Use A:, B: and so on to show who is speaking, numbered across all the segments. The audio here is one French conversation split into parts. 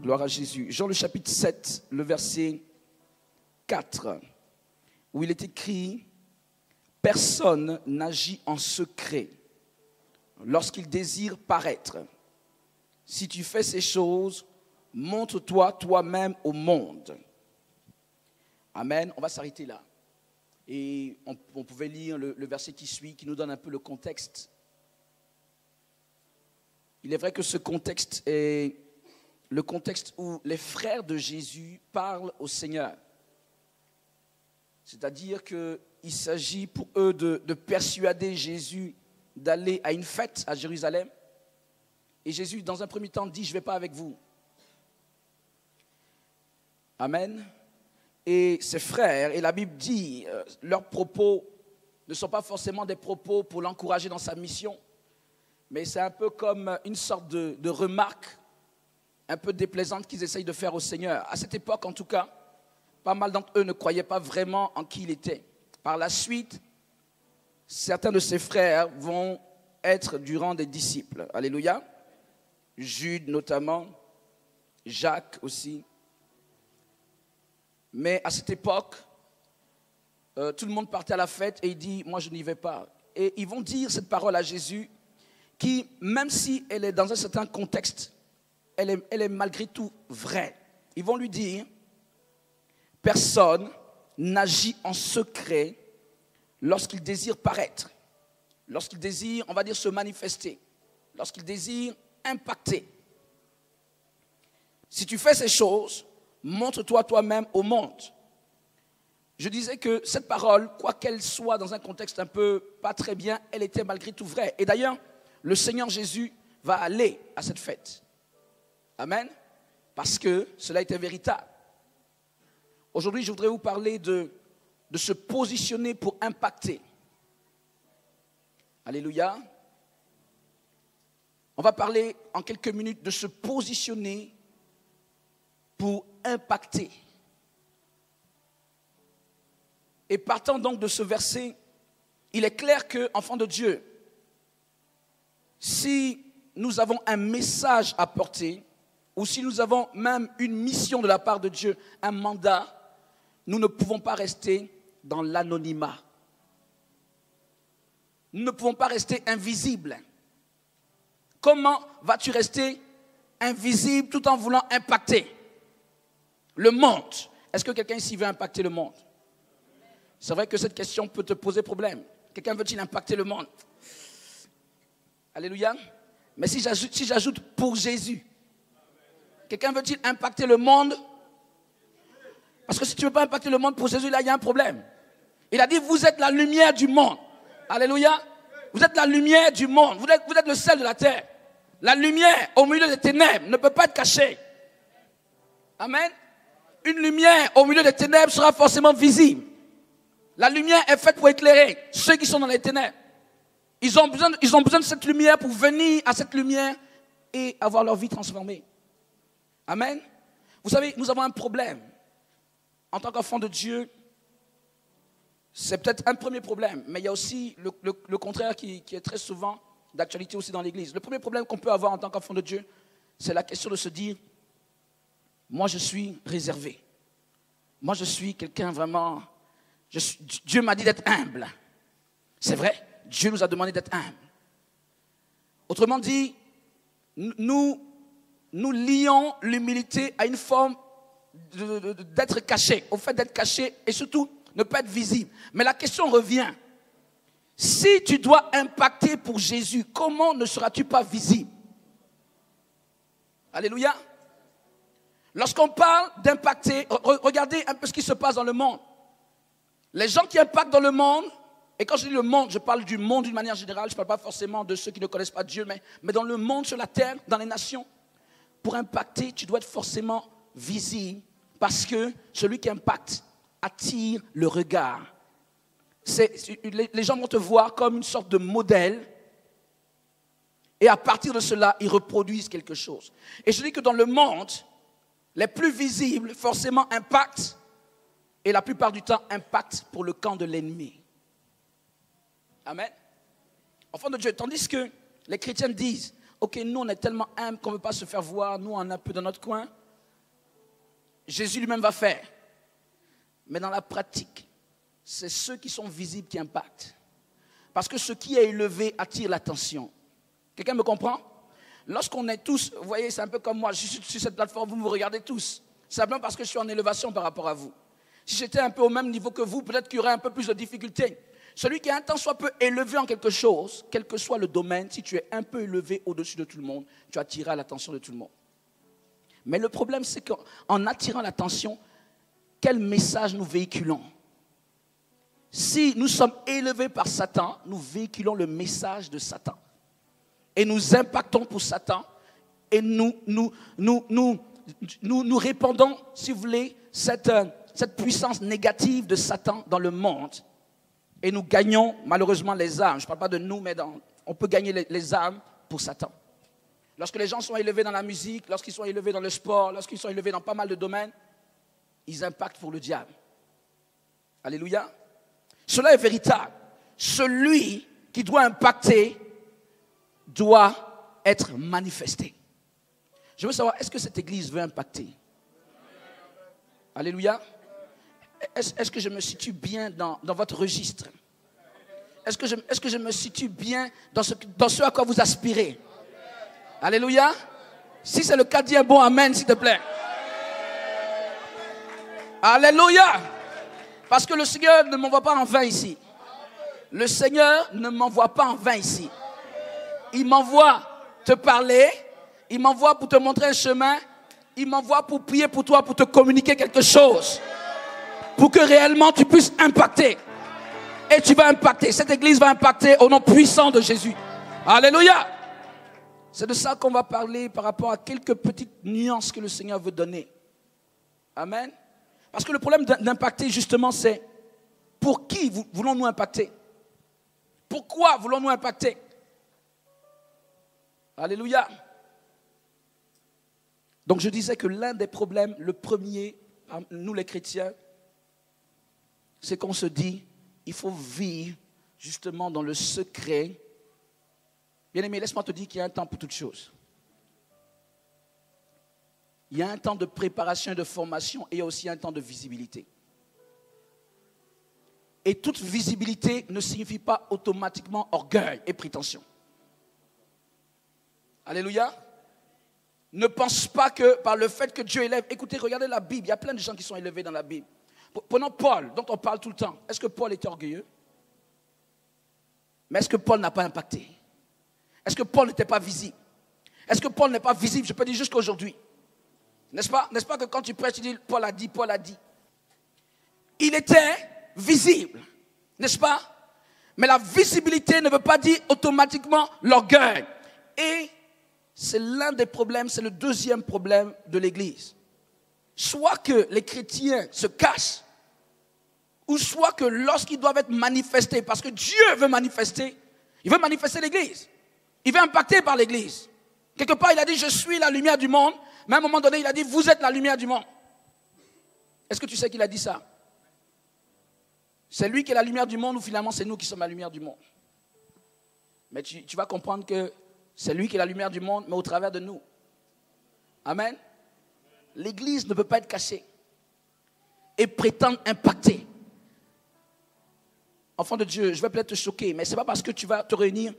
A: Gloire à Jésus. Jean le chapitre 7, le verset 4, où il est écrit « Personne n'agit en secret lorsqu'il désire paraître. Si tu fais ces choses, montre-toi toi-même au monde. » Amen. On va s'arrêter là. Et on pouvait lire le verset qui suit, qui nous donne un peu le contexte. Il est vrai que ce contexte est le contexte où les frères de Jésus parlent au Seigneur. C'est-à-dire qu'il s'agit pour eux de persuader Jésus d'aller à une fête à Jérusalem. Et Jésus, dans un premier temps, dit « Je ne vais pas avec vous ». Amen. Et ses frères, et la Bible dit, leurs propos ne sont pas forcément des propos pour l'encourager dans sa mission, mais c'est un peu comme une sorte de remarque un peu déplaisante qu'ils essayent de faire au Seigneur. À cette époque, en tout cas, pas mal d'entre eux ne croyaient pas vraiment en qui il était. Par la suite, certains de ses frères vont être du rang des disciples. Alléluia. Jude notamment, Jacques aussi. Mais à cette époque, tout le monde partait à la fête et il dit « Moi, je n'y vais pas ». Et ils vont dire cette parole à Jésus qui, même si elle est dans un certain contexte, elle est malgré tout vraie. Ils vont lui dire « Personne n'agit en secret lorsqu'il désire paraître, lorsqu'il désire, on va dire, se manifester, lorsqu'il désire impacter. Si tu fais ces choses, montre-toi toi-même au monde. » Je disais que cette parole, quoi qu'elle soit dans un contexte un peu pas très bien, elle était malgré tout vraie. Et d'ailleurs, le Seigneur Jésus va aller à cette fête. Amen. Parce que cela était véritable. Aujourd'hui, je voudrais vous parler de se positionner pour impacter. Alléluia. On va parler en quelques minutes de se positionner pour impacter. Et partant donc de ce verset, il est clair que, enfants de Dieu, si nous avons un message à porter, ou si nous avons même une mission de la part de Dieu, un mandat, nous ne pouvons pas rester dans l'anonymat. Nous ne pouvons pas rester invisibles. Comment vas-tu rester invisible tout en voulant impacter le monde? Est-ce que quelqu'un ici veut impacter le monde? C'est vrai que cette question peut te poser problème. Quelqu'un veut-il impacter le monde? Alléluia. Mais si j'ajoute pour Jésus, quelqu'un veut-il impacter le monde? Parce que si tu ne veux pas impacter le monde pour Jésus, là, il y a un problème. Il a dit, vous êtes la lumière du monde. Alléluia. Vous êtes la lumière du monde. Vous êtes le sel de la terre. La lumière au milieu des ténèbres ne peut pas être cachée. Amen. Une lumière au milieu des ténèbres sera forcément visible. La lumière est faite pour éclairer ceux qui sont dans les ténèbres. Ils ont besoin de cette lumière pour venir à cette lumière et avoir leur vie transformée. Amen. Vous savez, nous avons un problème. En tant qu'enfants de Dieu, c'est peut-être un premier problème, mais il y a aussi le contraire qui est très souvent d'actualité aussi dans l'Église. Le premier problème qu'on peut avoir en tant qu'enfant de Dieu, c'est la question de se dire, moi je suis réservé. Moi je suis quelqu'un vraiment, Dieu m'a dit d'être humble. C'est vrai, Dieu nous a demandé d'être humble. Autrement dit, nous lions l'humilité à une forme d'être caché, au fait d'être caché et surtout ne pas être visible. Mais la question revient, si tu dois impacter pour Jésus, comment ne seras-tu pas visible? Alléluia. Lorsqu'on parle d'impacter, regardez un peu ce qui se passe dans le monde. Les gens qui impactent dans le monde, et quand je dis le monde, je parle du monde d'une manière générale, je ne parle pas forcément de ceux qui ne connaissent pas Dieu, mais dans le monde, sur la terre, dans les nations. Pour impacter, tu dois être forcément visible parce que celui qui impacte attire le regard. Les gens vont te voir comme une sorte de modèle et à partir de cela, ils reproduisent quelque chose. Et je dis que dans le monde, les plus visibles forcément impactent et la plupart du temps impactent pour le camp de l'ennemi. Amen. Enfants de Dieu, tandis que les chrétiens disent, ok, nous on est tellement humbles qu'on ne veut pas se faire voir, nous on est un peu dans notre coin, Jésus lui-même va faire. Mais dans la pratique, c'est ceux qui sont visibles qui impactent. Parce que ce qui est élevé attire l'attention. Quelqu'un me comprend? Lorsqu'on est tous, vous voyez, c'est un peu comme moi, je suis sur cette plateforme, vous me regardez tous. Simplement parce que je suis en élévation par rapport à vous. Si j'étais un peu au même niveau que vous, peut-être qu'il y aurait un peu plus de difficultés. Celui qui est un tant soit peu élevé en quelque chose, quel que soit le domaine, si tu es un peu élevé au-dessus de tout le monde, tu attireras l'attention de tout le monde. Mais le problème, c'est qu'en attirant l'attention, quel message nous véhiculons? Si nous sommes élevés par Satan, nous véhiculons le message de Satan. Et nous impactons pour Satan. Et nous répandons, si vous voulez, cette puissance négative de Satan dans le monde. Et nous gagnons malheureusement les âmes. Je ne parle pas de nous, mais on peut gagner les âmes pour Satan. Lorsque les gens sont élevés dans la musique, lorsqu'ils sont élevés dans le sport, lorsqu'ils sont élevés dans pas mal de domaines, ils impactent pour le diable. Alléluia. Cela est véritable. Celui qui doit impacter doit être manifesté. Je veux savoir, est-ce que cette église veut impacter? Alléluia. Est-ce que je me situe bien dans votre registre? Est-ce que je me situe bien dans ce à quoi vous aspirez? Alléluia. Si c'est le cas, dis un bon amen, s'il te plaît. Alléluia. Parce que le Seigneur ne m'envoie pas en vain ici. Le Seigneur ne m'envoie pas en vain ici. Il m'envoie te parler. Il m'envoie pour te montrer un chemin. Il m'envoie pour prier pour toi, pour te communiquer quelque chose. Pour que réellement tu puisses impacter. Et tu vas impacter. Cette église va impacter au nom puissant de Jésus. Alléluia. C'est de ça qu'on va parler par rapport à quelques petites nuances que le Seigneur veut donner. Amen. Parce que le problème d'impacter, justement, c'est pour qui voulons-nous impacter? Pourquoi voulons-nous impacter? Alléluia. Donc je disais que l'un des problèmes, le premier, nous les chrétiens, c'est qu'on se dit, il faut vivre justement dans le secret. Bien-aimé, laisse-moi te dire qu'il y a un temps pour toutes choses. Il y a un temps de préparation et de formation et il y a aussi un temps de visibilité. Et toute visibilité ne signifie pas automatiquement orgueil et prétention. Alléluia. Ne pense pas que par le fait que Dieu élève, écoutez, regardez la Bible, il y a plein de gens qui sont élevés dans la Bible. Prenons Paul, dont on parle tout le temps. Est-ce que Paul était orgueilleux? Mais est-ce que Paul n'a pas impacté? Est-ce que Paul n'était pas visible? Est-ce que Paul n'est pas visible? Je peux dire jusqu'à aujourd'hui. N'est-ce pas que quand tu prêches, tu dis Paul a dit, Paul a dit. Il était visible, n'est-ce pas? Mais la visibilité ne veut pas dire automatiquement l'orgueil. Et c'est l'un des problèmes, c'est le deuxième problème de l'Église. Soit que les chrétiens se cachent, ou soit que lorsqu'ils doivent être manifestés, parce que Dieu veut manifester, il veut manifester l'Église. Il veut impacter par l'Église. Quelque part, il a dit, je suis la lumière du monde. Mais à un moment donné, il a dit, vous êtes la lumière du monde. Est-ce que tu sais qu'il a dit ça? C'est lui qui est la lumière du monde ou finalement c'est nous qui sommes la lumière du monde? Mais tu vas comprendre que c'est lui qui est la lumière du monde, mais au travers de nous. Amen. L'Église ne peut pas être cachée et prétendre impacter. Enfant de Dieu, je vais peut-être te choquer, mais ce n'est pas parce que tu vas te réunir.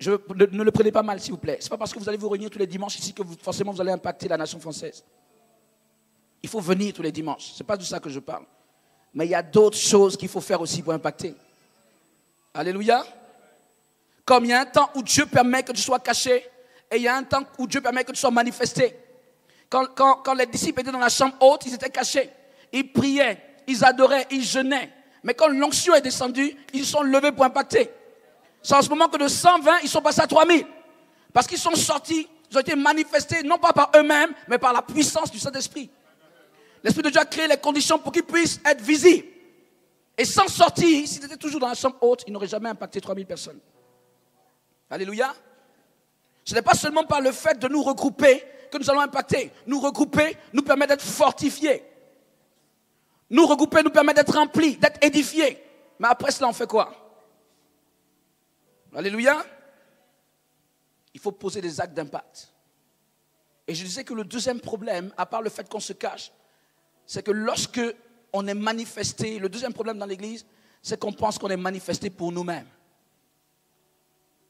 A: Ne le prenez pas mal, s'il vous plaît. Ce n'est pas parce que vous allez vous réunir tous les dimanches ici que forcément vous allez impacter la nation française. Il faut venir tous les dimanches. Ce n'est pas de ça que je parle. Mais il y a d'autres choses qu'il faut faire aussi pour impacter. Alléluia. Comme il y a un temps où Dieu permet que tu sois caché, et il y a un temps où Dieu permet que tu sois manifesté. Quand les disciples étaient dans la chambre haute, ils étaient cachés. Ils priaient, ils adoraient, ils jeûnaient. Mais quand l'onction est descendue, ils sont levés pour impacter. C'est en ce moment que de 120, ils sont passés à 3000. Parce qu'ils sont sortis, ils ont été manifestés, non pas par eux-mêmes, mais par la puissance du Saint-Esprit. L'Esprit de Dieu a créé les conditions pour qu'ils puissent être visibles. Et sans sortir, s'ils étaient toujours dans la chambre haute, ils n'auraient jamais impacté 3000 personnes. Alléluia. Ce n'est pas seulement par le fait de nous regrouper que nous allons impacter. Nous regrouper nous permet d'être fortifiés. Nous regrouper nous permet d'être remplis, d'être édifiés. Mais après cela, on fait quoi? Alléluia. Il faut poser des actes d'impact. Et je disais que le deuxième problème, à part le fait qu'on se cache, c'est que lorsque on est manifesté, le deuxième problème dans l'église, c'est qu'on pense qu'on est manifesté pour nous-mêmes.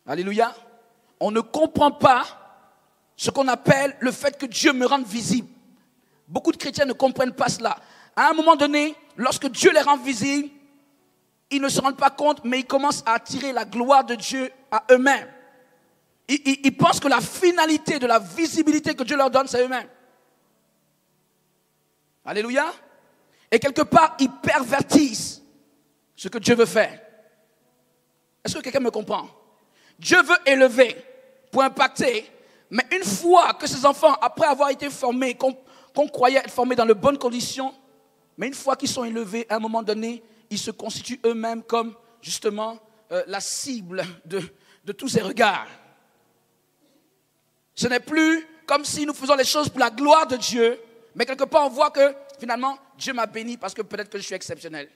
A: Alléluia. On ne comprend pas ce qu'on appelle le fait que Dieu me rende visible. Beaucoup de chrétiens ne comprennent pas cela. À un moment donné, lorsque Dieu les rend visibles, ils ne se rendent pas compte, mais ils commencent à attirer la gloire de Dieu à eux-mêmes. Ils pensent que la finalité de la visibilité que Dieu leur donne, c'est eux-mêmes. Alléluia. Et quelque part, ils pervertissent ce que Dieu veut faire. Est-ce que quelqu'un me comprend? Dieu veut élever pour impacter, mais une fois que ces enfants, après avoir été formés, qu'on croyait être formés dans de bonnes conditions, mais une fois qu'ils sont élevés, à un moment donné, ils se constituent eux-mêmes comme justement la cible de tous ces regards. Ce n'est plus comme si nous faisons les choses pour la gloire de Dieu, mais quelque part on voit que finalement Dieu m'a béni parce que peut-être que je suis exceptionnel.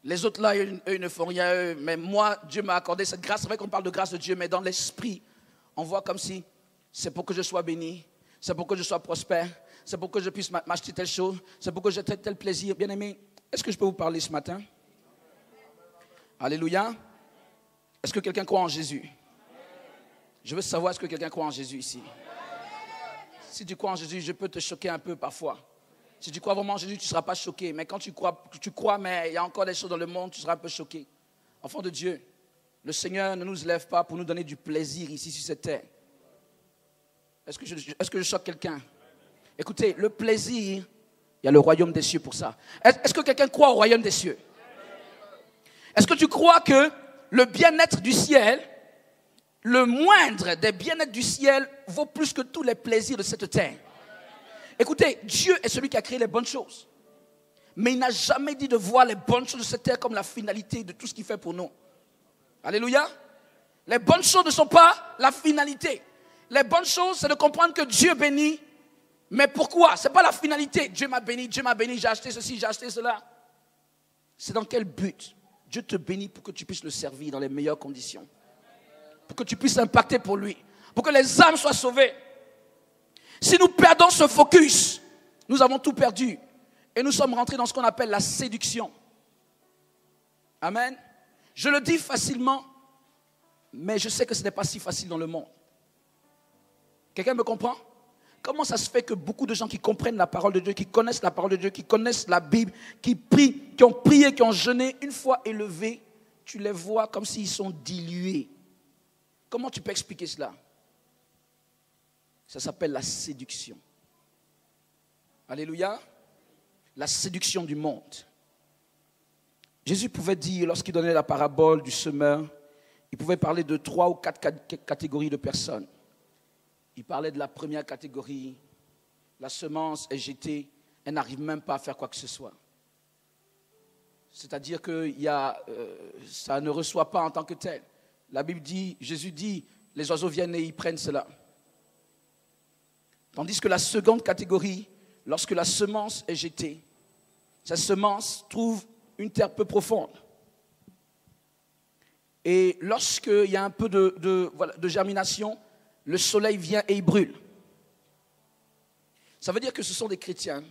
A: Les autres là, eux, ils ne font rien, mais moi, Dieu m'a accordé cette grâce. C'est vrai qu'on parle de grâce de Dieu, mais dans l'esprit, on voit comme si c'est pour que je sois béni, c'est pour que je sois prospère, c'est pour que je puisse m'acheter telle chose, c'est pour que j'ai tel plaisir. Bien aimé, est-ce que je peux vous parler ce matin? Alléluia. Est-ce que quelqu'un croit en Jésus? Je veux savoir, est-ce que quelqu'un croit en Jésus ici? Si tu crois en Jésus, je peux te choquer un peu parfois. Si tu crois vraiment en Jésus, tu ne seras pas choqué. Mais quand tu crois, mais il y a encore des choses dans le monde, tu seras un peu choqué. Enfant de Dieu, le Seigneur ne nous élève pas pour nous donner du plaisir ici sur cette terre. Est-ce que je choque quelqu'un? Écoutez, le plaisir, il y a le royaume des cieux pour ça. Est-ce que quelqu'un croit au royaume des cieux? Est-ce que tu crois que le bien-être du ciel, le moindre des bien-être du ciel, vaut plus que tous les plaisirs de cette terre? Écoutez, Dieu est celui qui a créé les bonnes choses. Mais il n'a jamais dit de voir les bonnes choses de cette terre comme la finalité de tout ce qu'il fait pour nous. Alléluia. Les bonnes choses ne sont pas la finalité. Les bonnes choses, c'est de comprendre que Dieu bénit. Mais pourquoi? Ce n'est pas la finalité. Dieu m'a béni, j'ai acheté ceci, j'ai acheté cela. C'est dans quel but? Dieu te bénit pour que tu puisses le servir dans les meilleures conditions. Pour que tu puisses impacter pour lui. Pour que les âmes soient sauvées. Si nous perdons ce focus, nous avons tout perdu. Et nous sommes rentrés dans ce qu'on appelle la séduction. Amen. Je le dis facilement, mais je sais que ce n'est pas si facile dans le monde. Quelqu'un me comprend? Comment ça se fait que beaucoup de gens qui comprennent la parole de Dieu, qui connaissent la parole de Dieu, qui connaissent la Bible, qui prient, qui ont prié, qui ont jeûné, une fois élevés, tu les vois comme s'ils sont dilués. Comment tu peux expliquer cela? Ça s'appelle la séduction. Alléluia. La séduction du monde. Jésus pouvait dire, lorsqu'il donnait la parabole du semeur, il pouvait parler de 3 ou 4 catégories de personnes. Il parlait de la première catégorie, la semence est jetée, elle n'arrive même pas à faire quoi que ce soit. C'est-à-dire que ça ne reçoit pas en tant que tel. La Bible dit, Jésus dit, les oiseaux viennent et ils prennent cela. Tandis que la seconde catégorie, lorsque la semence est jetée, cette semence trouve une terre peu profonde. Et lorsqu'il y a un peu de germination, le soleil vient et il brûle. Ça veut dire que ce sont des chrétiens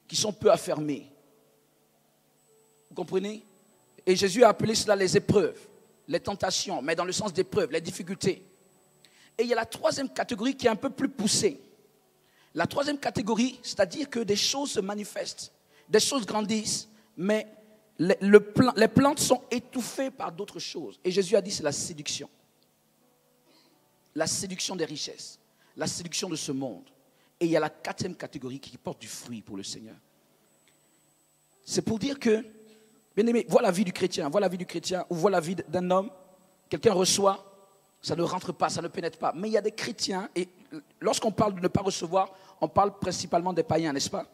A: qui sont peu affermés. Vous comprenez? Et Jésus a appelé cela les épreuves, les tentations, mais dans le sens d'épreuves, les difficultés. Et il y a la troisième catégorie qui est un peu plus poussée. La troisième catégorie, c'est-à-dire que des choses se manifestent, des choses grandissent, mais les plantes sont étouffées par d'autres choses. Et Jésus a dit c'est la séduction. La séduction des richesses, la séduction de ce monde. Et il y a la quatrième catégorie qui porte du fruit pour le Seigneur. C'est pour dire que, bien aimé, vois la vie du chrétien, ou vois la vie d'un homme, quelqu'un reçoit, ça ne rentre pas, ça ne pénètre pas. Mais il y a des chrétiens, et lorsqu'on parle de ne pas recevoir, on parle principalement des païens, n'est-ce pas?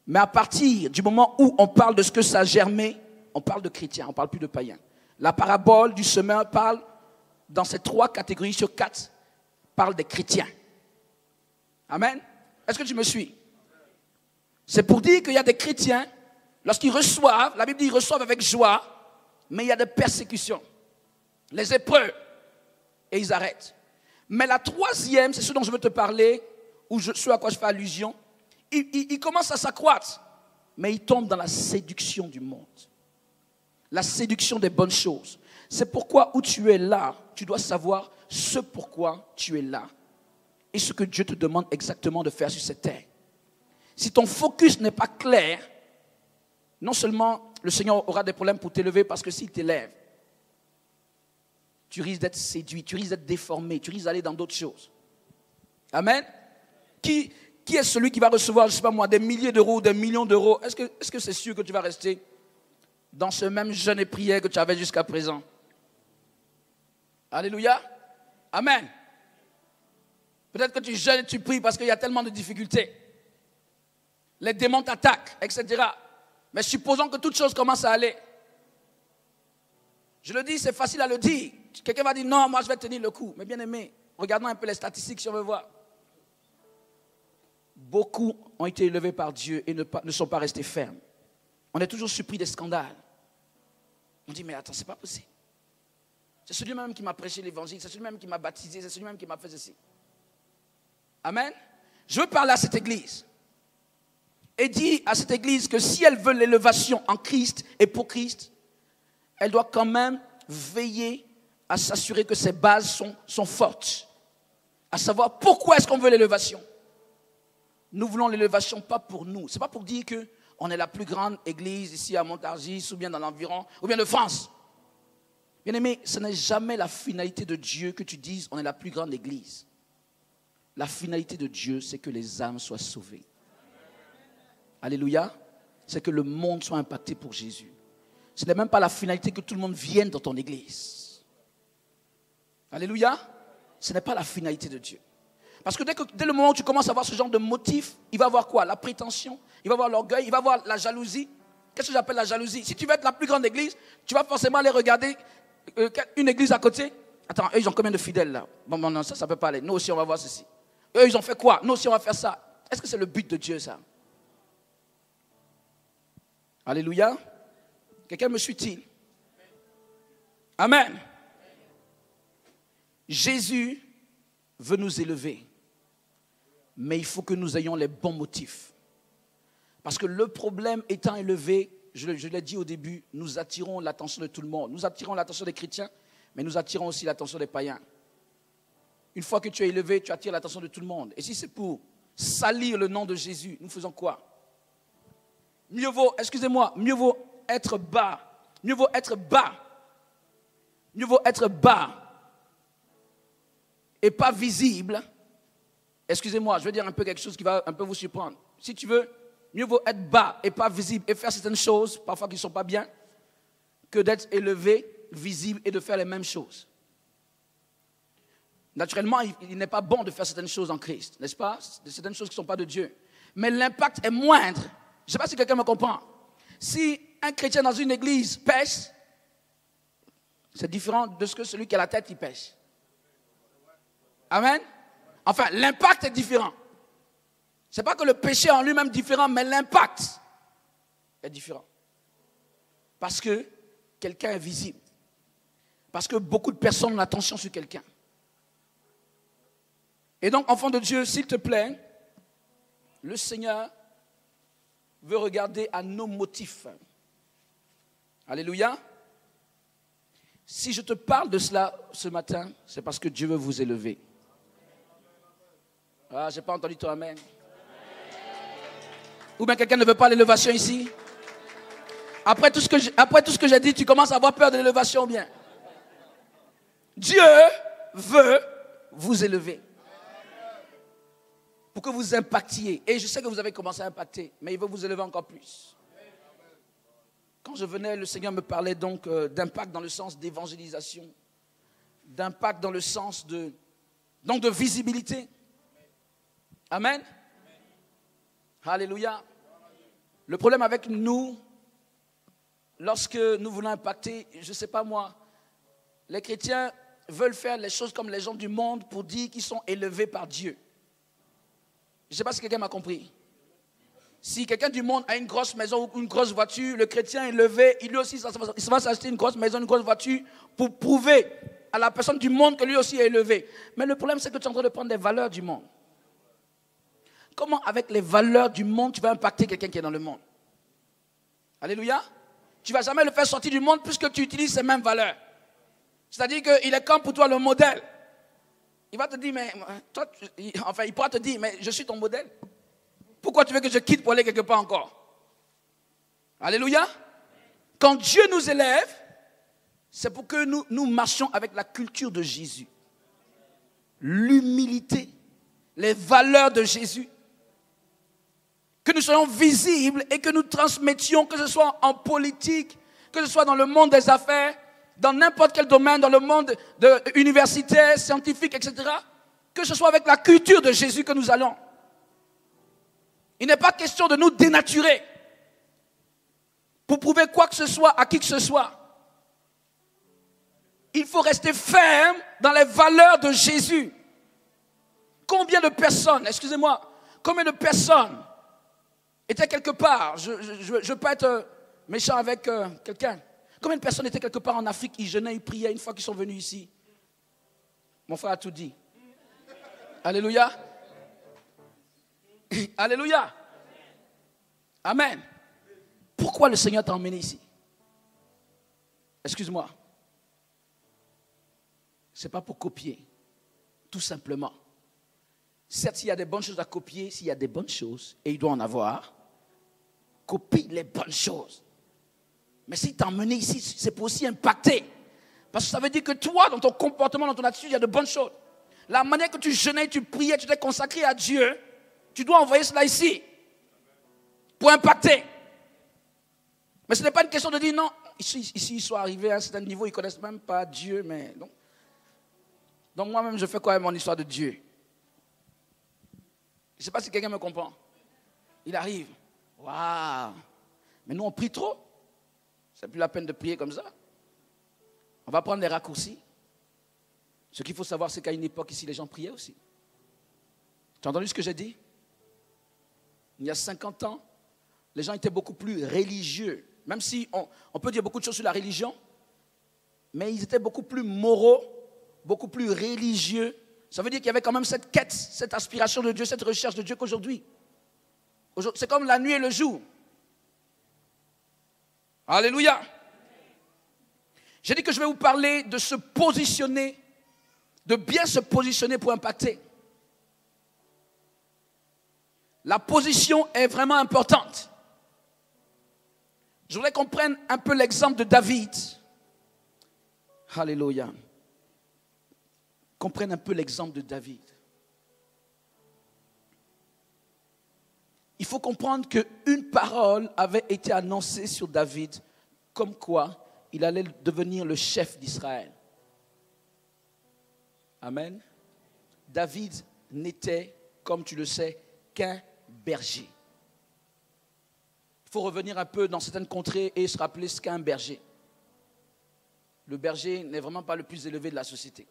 A: Mais à partir du moment où on parle de ce que ça a germé, on parle de chrétiens, on ne parle plus de païens. La parabole du semeur parle, dans ces 3 catégories sur 4, parle des chrétiens. Amen. Est-ce que tu me suis? C'est pour dire qu'il y a des chrétiens, lorsqu'ils reçoivent, la Bible dit qu'ils reçoivent avec joie, mais il y a des persécutions, les épreuves, et ils arrêtent. Mais la troisième, c'est ce dont je veux te parler, ou ce à quoi je fais allusion. Il commence à s'accroître, mais il tombe dans la séduction du monde. La séduction des bonnes choses. C'est pourquoi où tu es là, tu dois savoir ce pourquoi tu es là. Et ce que Dieu te demande exactement de faire sur cette terre. Si ton focus n'est pas clair, non seulement le Seigneur aura des problèmes pour t'élever, parce que s'il t'élève, tu risques d'être séduit, tu risques d'être déformé, tu risques d'aller dans d'autres choses. Amen. Qui est celui qui va recevoir, je ne sais pas moi, des milliers d'euros, des millions d'euros? Est-ce que c'est sûr que tu vas rester dans ce même jeûne et prière que tu avais jusqu'à présent? Alléluia. Amen. Peut-être que tu jeûnes et tu pries parce qu'il y a tellement de difficultés. Les démons t'attaquent, etc. Mais supposons que toute chose commence à aller. Je le dis, c'est facile à le dire. Quelqu'un va dire, non, moi je vais tenir le coup. Mais bien aimé, regardons un peu les statistiques si on veut voir. Beaucoup ont été élevés par Dieu et ne sont pas restés fermes. On est toujours surpris des scandales. On dit, mais attends, c'est pas possible. C'est celui-même qui m'a prêché l'évangile, c'est celui-même qui m'a baptisé, c'est celui-même qui m'a fait ceci. Amen. Je veux parler à cette église. Et dire à cette église que si elle veut l'élévation en Christ et pour Christ, elle doit quand même veiller à s'assurer que ses bases sont fortes. À savoir pourquoi est-ce qu'on veut l'élévation. Nous voulons l'élévation pas pour nous. Ce n'est pas pour dire qu'on est la plus grande église ici à Montargis ou bien dans l'environ, ou bien de France. Bien aimé, ce n'est jamais la finalité de Dieu que tu dises on est la plus grande église. La finalité de Dieu, c'est que les âmes soient sauvées. Alléluia. C'est que le monde soit impacté pour Jésus. Ce n'est même pas la finalité que tout le monde vienne dans ton église. Alléluia. Ce n'est pas la finalité de Dieu. Parce que dès le moment où tu commences à avoir ce genre de motif, il va avoir quoi? La prétention, il va avoir l'orgueil, il va avoir la jalousie. Qu'est-ce que j'appelle la jalousie? Si tu veux être la plus grande église, tu vas forcément aller regarder une église à côté. Attends, eux, ils ont combien de fidèles là? Bon, non, ça ne peut pas aller. Nous aussi, on va voir ceci. Eux, ils ont fait quoi? Nous aussi, on va faire ça. Est-ce que c'est le but de Dieu, ça? Alléluia. Quelqu'un me suit-il? Amen. Jésus veut nous élever. Mais il faut que nous ayons les bons motifs. Parce que le problème étant élevé, je l'ai dit au début, nous attirons l'attention de tout le monde. Nous attirons l'attention des chrétiens, mais nous attirons aussi l'attention des païens. Une fois que tu es élevé, tu attires l'attention de tout le monde. Et si c'est pour salir le nom de Jésus, nous faisons quoi? Mieux vaut être bas. Mieux vaut être bas. Mieux vaut être bas et pas visible. Excusez-moi, je vais dire un peu quelque chose qui va un peu vous surprendre. Si tu veux, mieux vaut être bas et pas visible et faire certaines choses, parfois qui ne sont pas bien, que d'être élevé, visible et de faire les mêmes choses. Naturellement, il n'est pas bon de faire certaines choses en Christ, n'est-ce pas? Certaines choses qui ne sont pas de Dieu. Mais l'impact est moindre. Je ne sais pas si quelqu'un me comprend. Si un chrétien dans une église pêche, c'est différent de ce que celui qui a la tête qui pêche. Amen? Enfin, l'impact est différent. Ce n'est pas que le péché en lui-même est différent, mais l'impact est différent. Parce que quelqu'un est visible. Parce que beaucoup de personnes ont l'attention sur quelqu'un. Et donc, enfant de Dieu, s'il te plaît, le Seigneur veut regarder à nos motifs. Alléluia. Si je te parle de cela ce matin, c'est parce que Dieu veut vous élever. Ah, je n'ai pas entendu ton amen. Ou bien quelqu'un ne veut pas l'élévation ici? Après tout ce que j'ai dit, tu commences à avoir peur de l'élévation bien. Dieu veut vous élever. Pour que vous impactiez. Et je sais que vous avez commencé à impacter, mais il veut vous élever encore plus. Quand je venais, le Seigneur me parlait donc d'impact dans le sens d'évangélisation, d'impact dans le sens de visibilité. Amen. Alléluia. Le problème avec nous, lorsque nous voulons impacter, je ne sais pas moi, les chrétiens veulent faire les choses comme les gens du monde pour dire qu'ils sont élevés par Dieu. Je ne sais pas si quelqu'un m'a compris. Si quelqu'un du monde a une grosse maison ou une grosse voiture, le chrétien est élevé, il lui aussi il va s'acheter une grosse maison, une grosse voiture pour prouver à la personne du monde que lui aussi est élevé. Mais le problème, c'est que tu es en train de prendre des valeurs du monde. Comment, avec les valeurs du monde, tu vas impacter quelqu'un qui est dans le monde? Alléluia. Tu ne vas jamais le faire sortir du monde puisque tu utilises ces mêmes valeurs. C'est-à-dire qu'il est comme pour toi le modèle. Il va te dire, mais toi, enfin, il pourra te dire, mais je suis ton modèle. Pourquoi tu veux que je quitte pour aller quelque part encore? Alléluia. Quand Dieu nous élève, c'est pour que nous marchions avec la culture de Jésus. L'humilité, les valeurs de Jésus. Que nous soyons visibles et que nous transmettions, que ce soit en politique, que ce soit dans le monde des affaires, dans n'importe quel domaine, dans le monde universitaire, scientifique, etc. Que ce soit avec la culture de Jésus que nous allons. Il n'est pas question de nous dénaturer pour prouver quoi que ce soit à qui que ce soit. Il faut rester ferme dans les valeurs de Jésus. Combien de personnes, excusez-moi, combien de personnes étaient quelque part, je ne veux pas être méchant avec quelqu'un, combien de personnes étaient quelque part en Afrique, ils jeûnaient, ils priaient une fois qu'ils sont venus ici? Mon frère a tout dit. Alléluia. Alléluia. Amen. Pourquoi le Seigneur t'a emmené ici? Excuse-moi. Ce n'est pas pour copier, tout simplement. Certes, s'il y a des bonnes choses à copier, s'il y a des bonnes choses, et il doit en avoir, copie les bonnes choses. Mais s'il t'a emmené ici, c'est pour aussi impacter. Parce que ça veut dire que toi, dans ton comportement, dans ton attitude, il y a de bonnes choses. La manière que tu jeûnais, tu priais, tu t'es consacré à Dieu, tu dois envoyer cela ici, pour impacter. Mais ce n'est pas une question de dire non, ici ils sont arrivés à un certain niveau, ils ne connaissent même pas Dieu, mais non. Donc moi-même, je fais quand même mon histoire de Dieu. Je ne sais pas si quelqu'un me comprend. Il arrive. Waouh! Mais nous, on prie trop. C'est plus la peine de prier comme ça. On va prendre les raccourcis. Ce qu'il faut savoir, c'est qu'à une époque ici, les gens priaient aussi. Tu as entendu ce que j'ai dit? Il y a 50 ans, les gens étaient beaucoup plus religieux. Même si on peut dire beaucoup de choses sur la religion, mais ils étaient beaucoup plus moraux, beaucoup plus religieux. Ça veut dire qu'il y avait quand même cette quête, cette aspiration de Dieu, cette recherche de Dieu qu'aujourd'hui. C'est comme la nuit et le jour. Alléluia. J'ai dit que je vais vous parler de se positionner, de bien se positionner pour impacter. La position est vraiment importante. Je voudrais qu'on prenne un peu l'exemple de David. Alléluia. Qu'on prenne un peu l'exemple de David. Il faut comprendre qu'une parole avait été annoncée sur David, comme quoi il allait devenir le chef d'Israël. Amen. David n'était, comme tu le sais, qu'un berger. Il faut revenir un peu dans certaines contrées et se rappeler ce qu'est un berger. Le berger n'est vraiment pas le plus élevé de la société.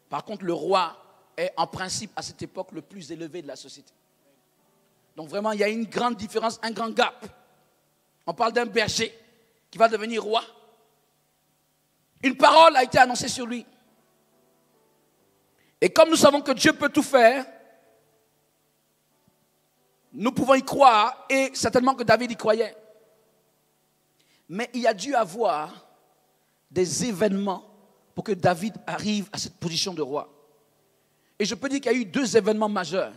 A: Par contre, le roi est en principe à cette époque le plus élevé de la société. Donc vraiment, il y a une grande différence, un grand gap. On parle d'un berger qui va devenir roi. Une parole a été annoncée sur lui. Et comme nous savons que Dieu peut tout faire, nous pouvons y croire, et certainement que David y croyait. Mais il y a dû avoir des événements pour que David arrive à cette position de roi. Et je peux dire qu'il y a eu 2 événements majeurs.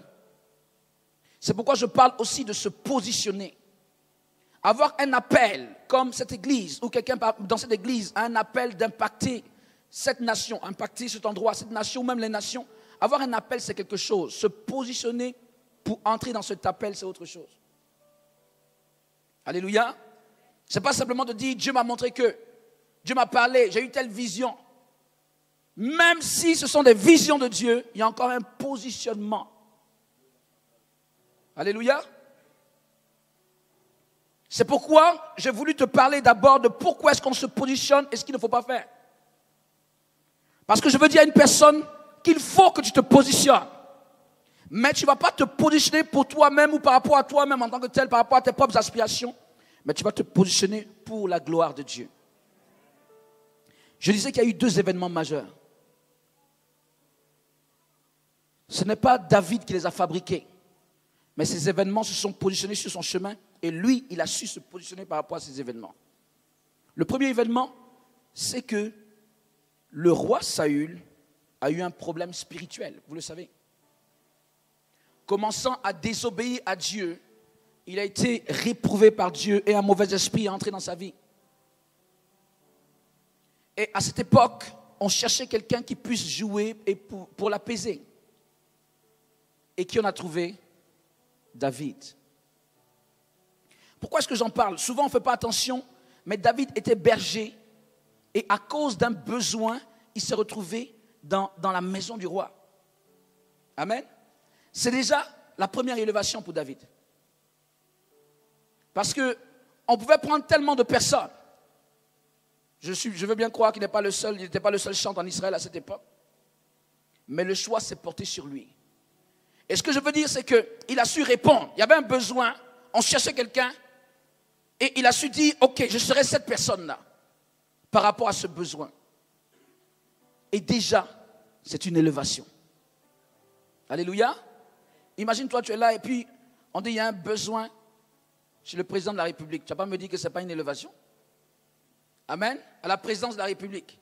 A: C'est pourquoi je parle aussi de se positionner. Avoir un appel, comme cette église, ou quelqu'un dans cette église a un appel d'impacter cette nation, impacter cet endroit, cette nation, même les nations. Avoir un appel, c'est quelque chose. Se positionner pour entrer dans cet appel, c'est autre chose. Alléluia. Ce n'est pas simplement de dire, Dieu m'a montré que, Dieu m'a parlé, j'ai eu telle vision. Même si ce sont des visions de Dieu, il y a encore un positionnement. Alléluia. C'est pourquoi j'ai voulu te parler d'abord de pourquoi est-ce qu'on se positionne et ce qu'il ne faut pas faire. Parce que je veux dire à une personne qu'il faut que tu te positionnes. Mais tu ne vas pas te positionner pour toi-même ou par rapport à toi-même en tant que tel, par rapport à tes propres aspirations. Mais tu vas te positionner pour la gloire de Dieu. Je disais qu'il y a eu 2 événements majeurs. Ce n'est pas David qui les a fabriqués, mais ces événements se sont positionnés sur son chemin et lui, il a su se positionner par rapport à ces événements. Le premier événement, c'est que le roi Saül a eu un problème spirituel, vous le savez. Commençant à désobéir à Dieu, il a été réprouvé par Dieu et un mauvais esprit est entré dans sa vie. Et à cette époque, on cherchait quelqu'un qui puisse jouer et pour l'apaiser. Et qui on a trouvé? David. Pourquoi est-ce que j'en parle? Souvent on ne fait pas attention, mais David était berger et à cause d'un besoin, il s'est retrouvé dans la maison du roi. Amen. C'est déjà la première élévation pour David. Parce qu'on pouvait prendre tellement de personnes. Je veux bien croire qu'il n'était pas le seul chanteur en Israël à cette époque. Mais le choix s'est porté sur lui. Et ce que je veux dire, c'est qu'il a su répondre. Il y avait un besoin, on cherchait quelqu'un, et il a su dire, ok, je serai cette personne-là, par rapport à ce besoin. Et déjà, c'est une élévation. Alléluia. Imagine-toi, tu es là, et puis on dit, il y a un besoin chez le président de la République. Tu ne vas pas me dire que ce n'est pas une élévation? Amen. À la présidence de la République.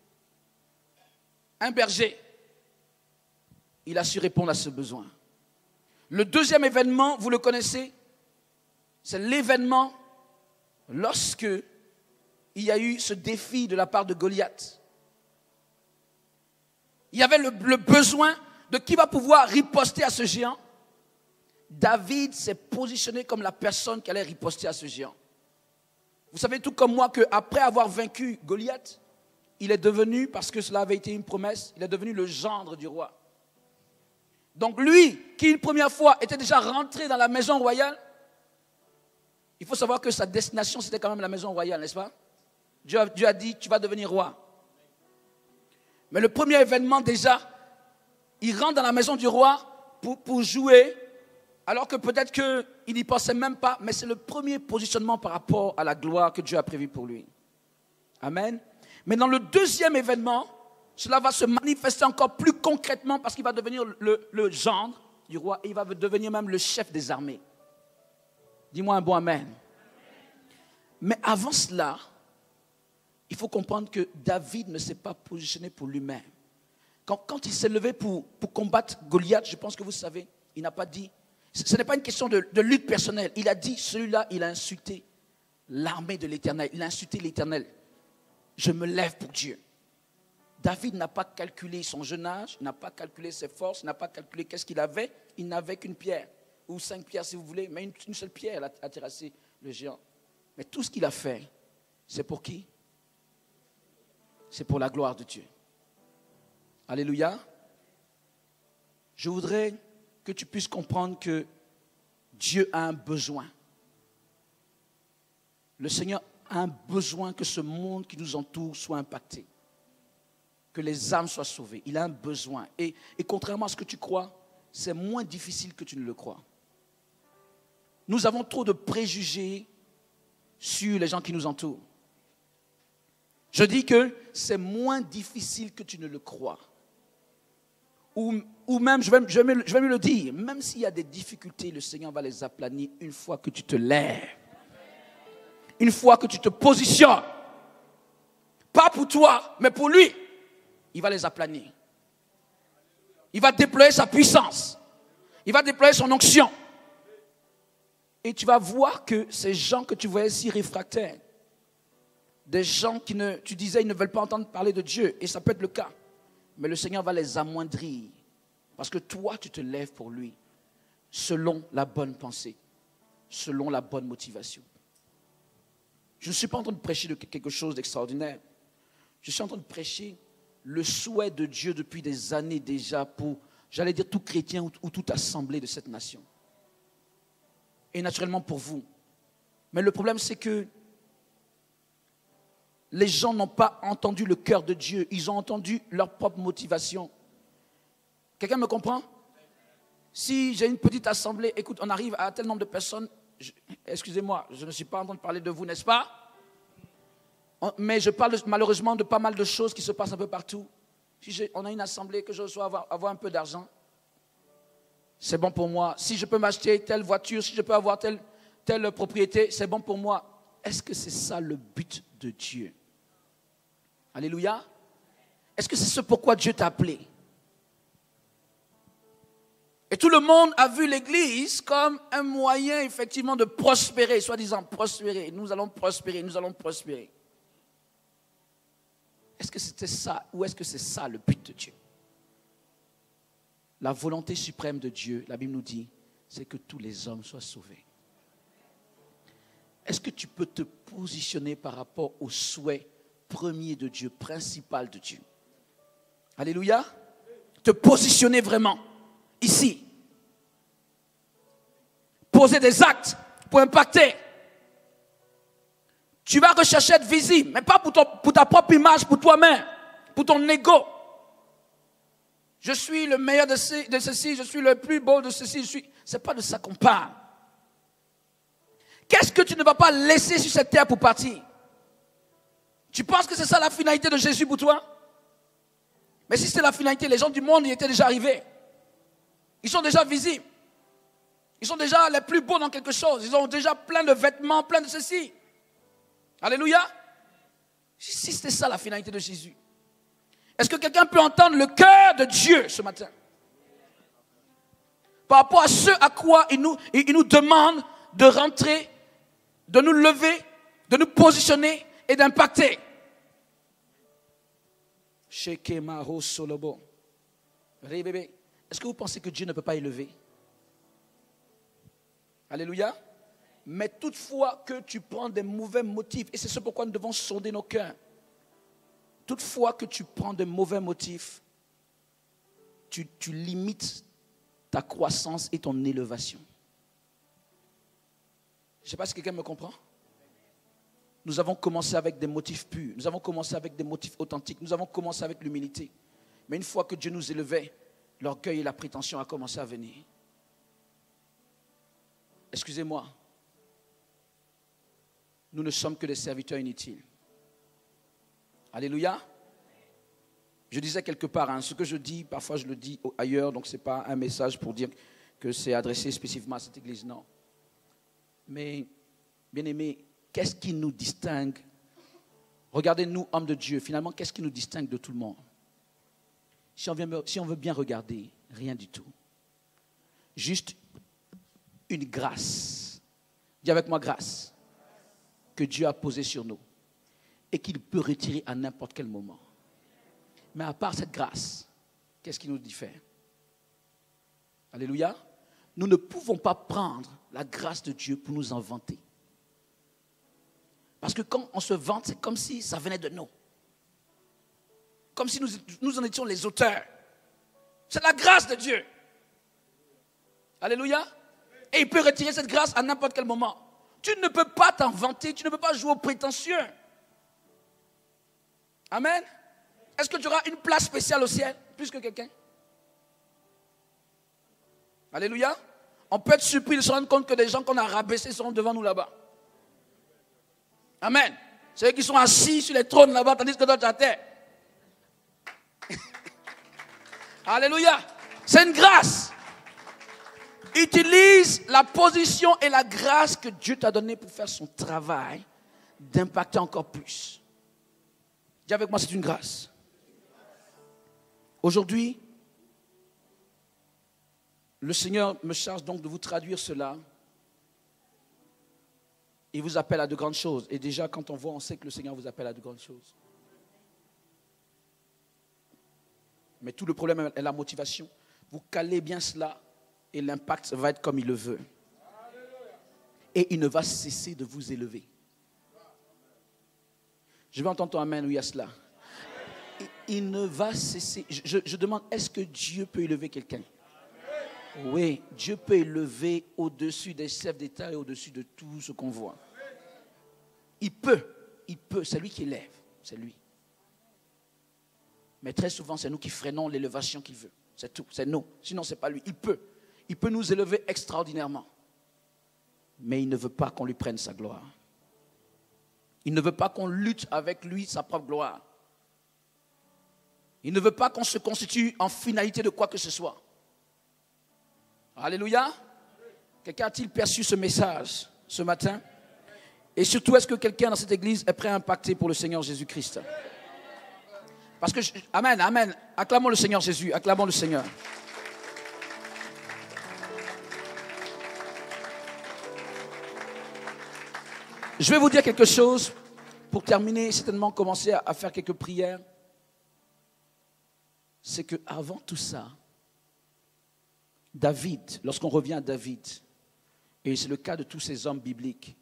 A: Un berger, il a su répondre à ce besoin. Le deuxième événement, vous le connaissez, c'est l'événement lorsque il y a eu ce défi de la part de Goliath. Il y avait le besoin de qui va pouvoir riposter à ce géant. David s'est positionné comme la personne qui allait riposter à ce géant. Vous savez tout comme moi qu'après avoir vaincu Goliath, il est devenu, parce que cela avait été une promesse, il est devenu le gendre du roi. Donc lui, qui une première fois était déjà rentré dans la maison royale, il faut savoir que sa destination c'était quand même la maison royale, n'est-ce pas? Dieu a dit, tu vas devenir roi. Mais le premier événement déjà, il rentre dans la maison du roi pour jouer, alors que peut-être qu'il n'y pensait même pas, mais c'est le premier positionnement par rapport à la gloire que Dieu a prévue pour lui. Amen. Mais dans le deuxième événement, cela va se manifester encore plus concrètement parce qu'il va devenir le gendre du roi et il va devenir même le chef des armées. Dis-moi un bon amen. Mais avant cela, il faut comprendre que David ne s'est pas positionné pour lui-même. Quand il s'est levé pour combattre Goliath, je pense que vous savez, il n'a pas dit, ce n'est pas une question de lutte personnelle. Il a dit, celui-là, il a insulté l'armée de l'Éternel. Il a insulté l'Éternel. Je me lève pour Dieu. David n'a pas calculé son jeune âge, n'a pas calculé ses forces, n'a pas calculé qu'est-ce qu'il avait. Il n'avait qu'une pierre, ou 5 pierres si vous voulez, mais une seule pierre a terrassé le géant. Mais tout ce qu'il a fait, c'est pour qui? C'est pour la gloire de Dieu. Alléluia. Je voudrais que tu puisses comprendre que Dieu a un besoin. Le Seigneur a un besoin que ce monde qui nous entoure soit impacté. Que les âmes soient sauvées. Il a un besoin. Et contrairement à ce que tu crois, c'est moins difficile que tu ne le crois. Nous avons trop de préjugés sur les gens qui nous entourent. Je dis que c'est moins difficile que tu ne le crois. Ou même, je vais mieux le dire, même s'il y a des difficultés, le Seigneur va les aplanir une fois que tu te lèves. Une fois que tu te positionnes. Pas pour toi, mais pour lui. Il va les aplanir. Il va déployer sa puissance. Il va déployer son onction. Et tu vas voir que ces gens que tu voyais si réfractaires, des gens tu disais, ils ne veulent pas entendre parler de Dieu, et ça peut être le cas. Mais le Seigneur va les amoindrir, parce que toi, tu te lèves pour lui, selon la bonne pensée, selon la bonne motivation. Je ne suis pas en train de prêcher de quelque chose d'extraordinaire. Je suis en train de prêcher le souhait de Dieu depuis des années déjà pour, j'allais dire, tout chrétien ou toute assemblée de cette nation. Et naturellement pour vous. Mais le problème, c'est que les gens n'ont pas entendu le cœur de Dieu. Ils ont entendu leur propre motivation. Quelqu'un me comprend? Si j'ai une petite assemblée, écoute, on arrive à tel nombre de personnes, excusez-moi, je ne suis pas en train de parler de vous, n'est-ce pas? Mais je parle malheureusement de pas mal de choses qui se passent un peu partout. Si on a une assemblée, que je reçois avoir un peu d'argent, c'est bon pour moi. Si je peux m'acheter telle voiture, si je peux avoir telle propriété, c'est bon pour moi. Est-ce que c'est ça le but de Dieu? Alléluia. Est-ce que c'est ce pourquoi Dieu t'a appelé? Et tout le monde a vu l'Église comme un moyen effectivement de prospérer, soi-disant prospérer. Nous allons prospérer, nous allons prospérer. Est-ce que c'était ça ou est-ce que c'est ça le but de Dieu? La volonté suprême de Dieu, la Bible nous dit, c'est que tous les hommes soient sauvés. Est-ce que tu peux te positionner par rapport au souhait premier de Dieu, principal de Dieu? Alléluia. Te positionner vraiment ici. Poser des actes pour impacter. Tu vas rechercher être visible, mais pas pour ta propre image, pour toi-même, pour ton ego. Je suis le meilleur de ceci, je suis le plus beau de ceci. Ce n'est pas de ça qu'on parle. Qu'est-ce que tu ne vas pas laisser sur cette terre pour partir? Tu penses que c'est ça la finalité de Jésus pour toi? Mais si c'est la finalité, les gens du monde y étaient déjà arrivés. Ils sont déjà visibles. Ils sont déjà les plus beaux dans quelque chose. Ils ont déjà plein de vêtements, plein de ceci. Alléluia. Si c'était ça la finalité de Jésus, est-ce que quelqu'un peut entendre le cœur de Dieu ce matin? Par rapport à ce à quoi il nous demande de rentrer, de nous lever, de nous positionner et d'impacter. Est-ce que vous pensez que Dieu ne peut pas élever? Alléluia. Mais toutefois que tu prends des mauvais motifs, et c'est ce pourquoi nous devons sonder nos cœurs. Toutefois que tu prends de mauvais motifs, tu limites ta croissance et ton élévation. Je ne sais pas si quelqu'un me comprend. Nous avons commencé avec des motifs purs, nous avons commencé avec des motifs authentiques, nous avons commencé avec l'humilité. Mais une fois que Dieu nous élevait, l'orgueil et la prétention ont commencé à venir. Excusez-moi, nous ne sommes que des serviteurs inutiles. Alléluia. Je disais quelque part, ce que je dis, parfois je le dis ailleurs, donc ce n'est pas un message pour dire que c'est adressé spécifiquement à cette église, non. Mais, bien-aimés, qu'est-ce qui nous distingue? Regardez-nous, hommes de Dieu, finalement, qu'est-ce qui nous distingue de tout le monde? Si on veut bien regarder, rien du tout. Juste une grâce. Dis avec moi, grâce. Que Dieu a posée sur nous. Et qu'il peut retirer à n'importe quel moment. Mais à part cette grâce, qu'est-ce qui nous diffère? Alléluia. Nous ne pouvons pas prendre la grâce de Dieu pour nous en vanter. Parce que quand on se vante, c'est comme si ça venait de nous. Comme si nous en étions les auteurs. C'est la grâce de Dieu. Alléluia. Et il peut retirer cette grâce à n'importe quel moment. Tu ne peux pas t'en vanter, tu ne peux pas jouer au prétentieux. Amen. Est-ce que tu auras une place spéciale au ciel, plus que quelqu'un? Alléluia. On peut être surpris de se rendre compte que des gens qu'on a rabaissés seront devant nous là-bas. Amen. Ceux qui sont assis sur les trônes là-bas, tandis que toi tu es à terre. Alléluia. C'est une grâce. Utilise la position et la grâce que Dieu t'a donnée pour faire son travail, d'impacter encore plus. Dis avec moi, c'est une grâce. Aujourd'hui, le Seigneur me charge donc de vous traduire cela. Il vous appelle à de grandes choses. Et déjà, quand on voit, on sait que le Seigneur vous appelle à de grandes choses. Mais tout le problème est la motivation. Vous calez bien cela et l'impact va être comme il le veut. Et il ne va cesser de vous élever. Je vais entendre ton amen, oui, à cela. Il ne va cesser. Je demande, est-ce que Dieu peut élever quelqu'un? Oui, Dieu peut élever au-dessus des chefs d'État et au-dessus de tout ce qu'on voit. Il peut, c'est lui qui élève, c'est lui. Mais très souvent, c'est nous qui freinons l'élévation qu'il veut. C'est tout, c'est nous. Sinon, ce n'est pas lui. Il peut nous élever extraordinairement. Mais il ne veut pas qu'on lui prenne sa gloire. Il ne veut pas qu'on lutte avec lui sa propre gloire. Il ne veut pas qu'on se constitue en finalité de quoi que ce soit. Alléluia. Quelqu'un a-t-il perçu ce message ce matin? Et surtout, est-ce que quelqu'un dans cette église est prêt à impacter pour le Seigneur Jésus-Christ? Parce que, amen, amen. Acclamons le Seigneur Jésus, acclamons le Seigneur. Je vais vous dire quelque chose pour terminer, certainement commencer à faire quelques prières. C'est qu'avant tout ça, David, lorsqu'on revient à David, et c'est le cas de tous ces hommes bibliques,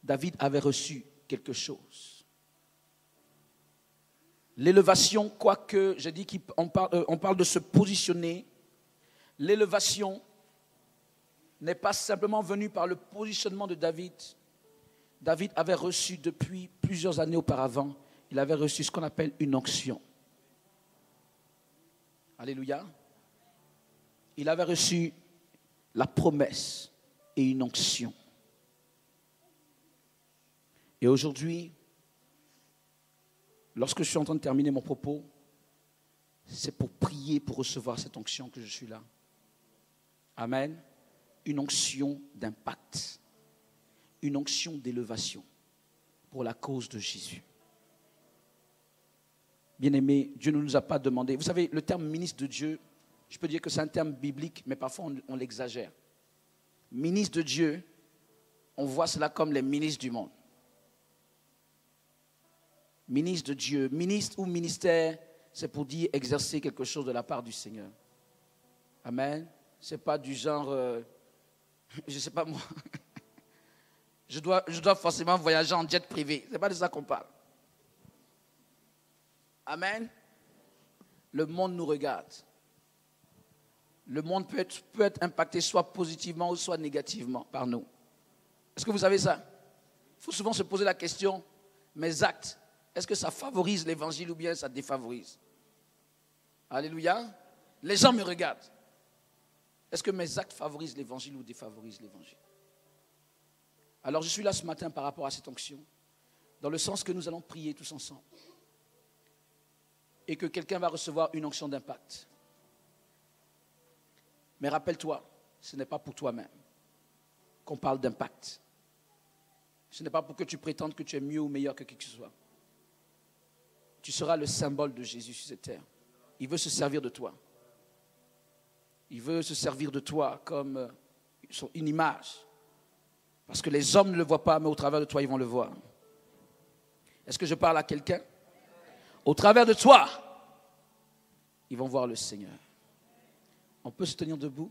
A: David avait reçu quelque chose. L'élévation, quoique, j'ai dit qu'on parle de se positionner, l'élévation n'est pas simplement venue par le positionnement de David. David avait reçu depuis plusieurs années auparavant, il avait reçu ce qu'on appelle une onction. Alléluia. Il avait reçu la promesse et une onction. Et aujourd'hui, lorsque je suis en train de terminer mon propos, c'est pour prier, pour recevoir cette onction que je suis là. Amen. Une onction d'impact. Une onction d'élévation pour la cause de Jésus. Bien-aimés, Dieu ne nous a pas demandé. Vous savez, le terme ministre de Dieu, je peux dire que c'est un terme biblique, mais parfois on l'exagère. Ministre de Dieu, on voit cela comme les ministres du monde. Ministre de Dieu, ministre ou ministère, c'est pour dire exercer quelque chose de la part du Seigneur. Amen. Ce n'est pas du genre, je ne sais pas moi, je dois forcément voyager en jet privé. Ce n'est pas de ça qu'on parle. Amen. Le monde nous regarde. Le monde peut être impacté soit positivement ou soit négativement par nous. Est-ce que vous savez ça? Il faut souvent se poser la question, mes actes, est-ce que ça favorise l'évangile ou bien ça défavorise? Alléluia. Les gens me regardent. Est-ce que mes actes favorisent l'évangile ou défavorisent l'évangile? Alors je suis là ce matin par rapport à cette onction, dans le sens que nous allons prier tous ensemble. Et que quelqu'un va recevoir une onction d'impact. Mais rappelle-toi, ce n'est pas pour toi-même qu'on parle d'impact. Ce n'est pas pour que tu prétendes que tu es mieux ou meilleur que qui que ce soit. Tu seras le symbole de Jésus sur cette terre. Il veut se servir de toi. Il veut se servir de toi comme une image. Parce que les hommes ne le voient pas, mais au travers de toi, ils vont le voir. Est-ce que je parle à quelqu'un? Au travers de toi, ils vont voir le Seigneur. On peut se tenir debout.